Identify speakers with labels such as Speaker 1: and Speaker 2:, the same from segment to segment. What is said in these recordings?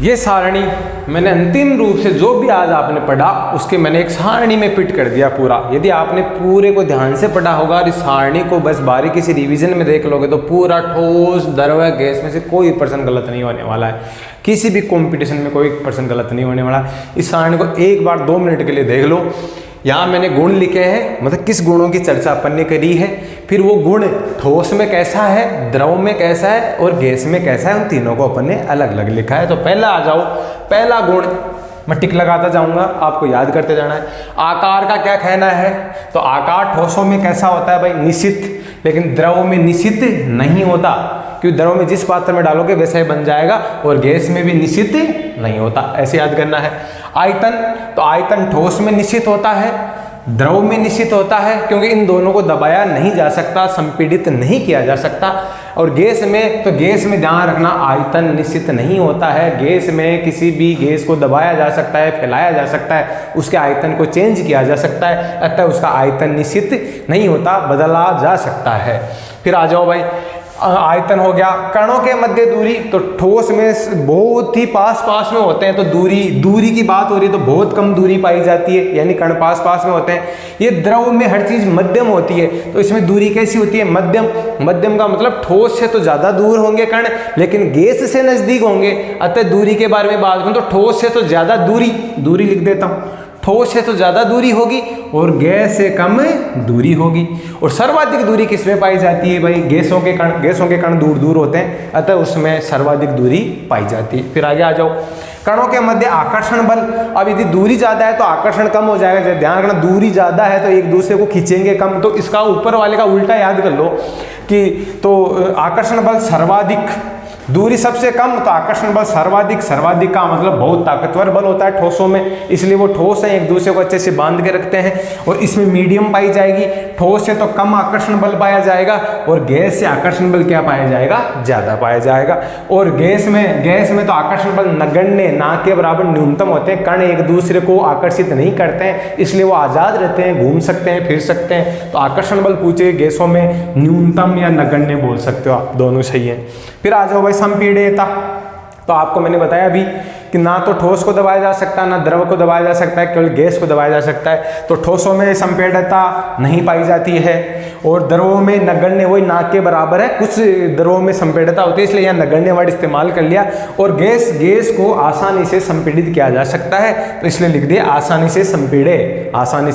Speaker 1: ये सारणी मैंने अंतिम रूप से जो भी आज आपने पढ़ा उसके मैंने एक सारणी में फिट कर दिया पूरा। यदि आपने पूरे को ध्यान से पढ़ा होगा और इस सारणी को बस बारीकी से रिवीजन में देख लोगे तो पूरा ठोस द्रव गैस में से कोई पर्सन गलत नहीं होने वाला है। किसी भी कंपटीशन में कोई पर्सन गलत नहीं होने वाला। इस सारणी को एक बार 2 मिनट के लिए देख लो। यहाँ मैंने गुण लिखे हैं, मतलब किस गुणों की चर्चा अपन ने करी है, फिर वो गुण ठोस में कैसा है, द्रव में कैसा है और गैस में कैसा है, उन तीनों को अपन ने अलग अलग लिखा है। तो पहला आ जाओ, पहला गुण मैं टिक लगाता जाऊंगा, आपको याद करते जाना है। आकार का क्या कहना है, तो आकार ठोसों में कैसा होता है भाई, निश्चित, लेकिन द्रव में निश्चित नहीं होता, क्योंकि द्रव में जिस पात्र में डालोगे वैसा ही बन जाएगा, और गैस में भी निश्चित नहीं होता, ऐसे याद करना है। आयतन, तो आयतन ठोस में निश्चित होता है, द्रव में निश्चित होता है, क्योंकि इन दोनों को दबाया नहीं जा सकता, संपीड़ित नहीं किया जा सकता। और गैस में, तो गैस में ध्यान रखना आयतन निश्चित नहीं होता है। गैस में किसी भी गैस को दबाया जा सकता है, फैलाया जा सकता है, उसके आयतन को चेंज किया जा सकता है, अतः उसका आयतन निश्चित नहीं होता, बदला जा सकता है। फिर आ जाओ भाई, आयतन हो गया। कणों के मध्य दूरी, तो ठोस में बहुत ही पास पास में होते हैं, तो दूरी की बात हो रही है तो बहुत कम दूरी पाई जाती है, यानी कण पास पास में होते हैं। ये द्रव में हर चीज मध्यम होती है, तो इसमें दूरी कैसी होती है, मध्यम। मध्यम का मतलब ठोस से तो ज्यादा दूर होंगे कण, लेकिन गैस से नजदीक होंगे, अतः दूरी के बारे में बात करूं तो ठोस से तो ज्यादा दूरी लिख देता हूं, ठोस से तो ज्यादा दूरी होगी और गैस से कम दूरी होगी। और सर्वाधिक दूरी किसमें पाई जाती है भाई, गैसों के कण दूर दूर होते हैं, अतः उसमें सर्वाधिक दूरी पाई जाती है। फिर आगे आ जाओ, कणों के मध्य आकर्षण बल। अब यदि दूरी ज्यादा है तो आकर्षण कम हो जाएगा। ध्यान रखना, दूरी ज्यादा है तो एक दूसरे को खींचेंगे कम, तो इसका ऊपर वाले का उल्टा याद कर लो कि तो आकर्षण बल सर्वाधिक, दूरी सबसे कम तो आकर्षण बल सर्वाधिक। सर्वाधिक का मतलब बहुत ताकतवर बल होता है ठोसों में, इसलिए वो ठोस है, एक दूसरे को अच्छे से बांध के रखते हैं। और इसमें मीडियम पाई जाएगी, ठोस से तो कम आकर्षण बल पाया जाएगा और गैस से आकर्षण बल क्या पाया जाएगा, ज्यादा पाया जाएगा। और गैस में तो आकर्षण बल नगण्य, ना के बराबर न्यूनतम होते हैं। कण एक दूसरे को आकर्षित नहीं करते हैं, इसलिए वो आजाद रहते हैं, घूम सकते हैं, फिर सकते हैं। तो आकर्षण बल पूछे गैसों में न्यूनतम या नगण्य बोल सकते हो आप, दोनों सही है। फिर आ जाओ भाई संपीड़ितता, तो आपको मैंने बताया अभी कि ना तो ठोस को दबाया जा सकता है, ना द्रव को दबाया जा सकता है, केवल गैस को दबाया जा सकता है। तो ठोसों में संपीड़ितता नहीं पाई जाती है और द्रवों में नगण्य, वही ना के बराबर है, कुछ द्रवों में संपीड़ितता होती है, इसलिए यहाँ नगण्य वर्ड इस्तेमाल कर लिया। और गैस को आसानी से संपीड़ित किया जा सकता है, तो इसलिए लिख दिया आसानी से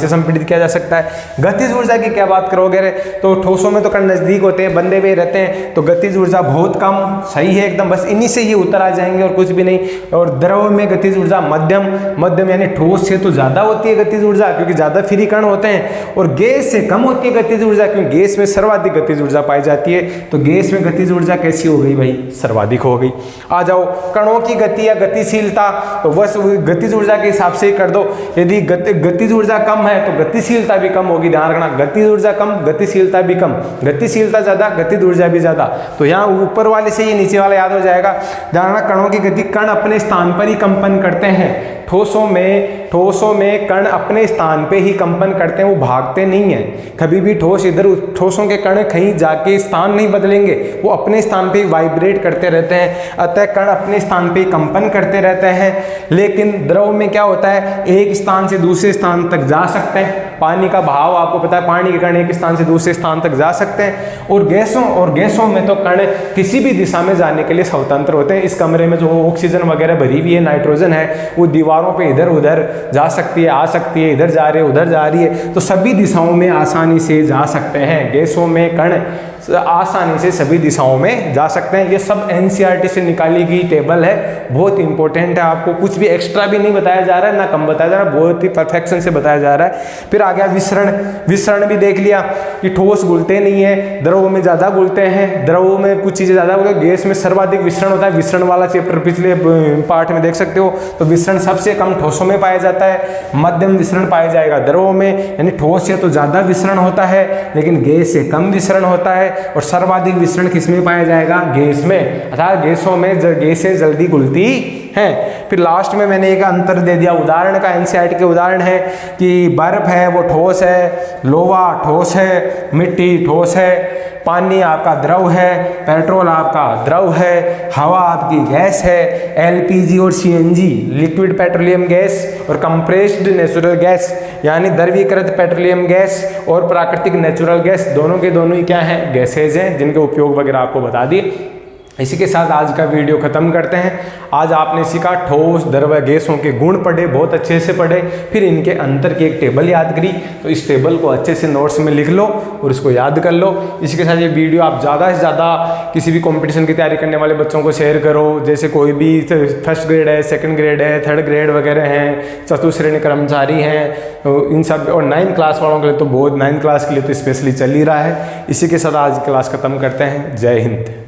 Speaker 1: संपीड़ित किया जा सकता है। गतिज ऊर्जा की क्या बात करोगे, तो ठोसों में तो कण नजदीक होते हैं, बंधे हुए रहते हैं, तो गतिज ऊर्जा बहुत कम, सही है एकदम, बस इन्हीं से ये उतर आ जाएंगे और कुछ भी नहीं। और द्रव में गतिज ऊर्जा मध्यम यानी ठोस से तो ज्यादा होती है गतिज ऊर्जा, क्योंकि ज्यादा फ्री कण होते हैं, और गैस से कम होती है गतिज ऊर्जा, क्योंकि गैस में सर्वाधिक गतिज ऊर्जा पाई जाती है। तो गैस में गतिज ऊर्जा कैसी हो गई भाई, सर्वाधिक हो गई। आ जाओ कणों की गति या गतिशीलता, तो बस गतिज ऊर्जा के हिसाब से ही कर दो। यदि गतिज ऊर्जा कम है तो गतिशीलता भी कम होगी। ध्यान रखना, गतिज ऊर्जा कम, गतिशीलता भी कम, गतिशीलता ज्यादा, गतिज ऊर्जा भी ज्यादा। तो यहाँ ऊपर वाले से ये नीचे वाला याद हो जाएगा। ध्यान रखना, कणों की गति, कण अपने स्थान पर ही कंपन करते हैं। ठोसों में कण अपने स्थान पे ही कंपन करते हैं, वो भागते नहीं हैं। कभी भी ठोसों के कण कहीं जाके स्थान नहीं बदलेंगे, वो अपने स्थान पे ही वाइब्रेट करते रहते हैं, अतः कण अपने स्थान पे ही कंपन करते रहते हैं। लेकिन द्रव में क्या होता है, एक स्थान से दूसरे स्थान तक जा सकते हैं। पानी का भाव आपको पता है, पानी के कण एक स्थान से दूसरे स्थान तक जा सकते हैं। और गैसों में तो कण किसी भी दिशा में जाने के लिए स्वतंत्र होते हैं। इस कमरे में जो ऑक्सीजन वगैरह भरी हुई है, नाइट्रोजन है, वो दीवारों पे इधर उधर जा सकती है, आ सकती है, इधर जा रही है, उधर जा रही है, तो सभी दिशाओं में आसानी से जा सकते हैं। गैसों में कण आसानी से सभी दिशाओं में जा सकते हैं। ये सब एनसीईआरटी से निकाली गई टेबल है, बहुत इंपॉर्टेंट है, आपको कुछ भी एक्स्ट्रा भी नहीं बताया जा रहा है, ना कम बताया जा रहा है, बहुत ही परफेक्शन से बताया जा रहा है। फिर आ गया विसरण भी देख लिया कि ठोस घुलते नहीं है, द्रव में ज्यादा घुलते हैं, द्रव में कुछ चीजें ज्यादा घुलते हैं, गैस में सर्वाधिक विसरण होता है। विसरण वाला चैप्टर पिछले पार्ट में देख सकते हो। तो विसरण सबसे कम ठोसों में पाया जाता है, मध्यम विसरण पाया जाएगा द्रव में, यानी ठोस से तो ज्यादा विसरण होता है लेकिन गैस से कम विसरण होता है। और सर्वाधिक विसरण किसमें पाया जाएगा, गैस में, अर्थात गैसों में गैसें जल्दी घुलती हैं। फिर लास्ट में मैंने एक अंतर दे दिया उदाहरण का, एनसीईआरटी के उदाहरण है कि बर्फ है वो ठोस है, लोहा ठोस है, मिट्टी ठोस है, पानी आपका द्रव है, पेट्रोल आपका द्रव है, हवा आपकी गैस है, एलपीजी और सीएनजी लिक्विड पेट्रोलियम गैस और कंप्रेस्ड नेचुरल गैस यानी द्रवीकृत पेट्रोलियम गैस और प्राकृतिक नेचुरल गैस दोनों के दोनों ही क्या हैं, गैसेज हैं, जिनके उपयोग वगैरह आपको बता दिए। इसी के साथ आज का वीडियो ख़त्म करते हैं। आज आपने सीखा ठोस द्रव गैसों के गुण पढ़े, बहुत अच्छे से पढ़े, फिर इनके अंतर की एक टेबल याद करी। तो इस टेबल को अच्छे से नोट्स में लिख लो और इसको याद कर लो। इसी के साथ ये वीडियो आप ज़्यादा से ज़्यादा किसी भी कंपटीशन की तैयारी करने वाले बच्चों को शेयर करो। जैसे कोई भी फर्स्ट ग्रेड है, सेकंड ग्रेड है, थर्ड ग्रेड वगैरह हैं, चतुर्थ श्रेणी कर्मचारी हैं, इन सब, और 9th क्लास वालों के लिए तो बहुत, 9th क्लास के लिए तो स्पेशली चल ही रहा है। इसी के साथ आज की क्लास ख़त्म करते हैं। जय हिंद।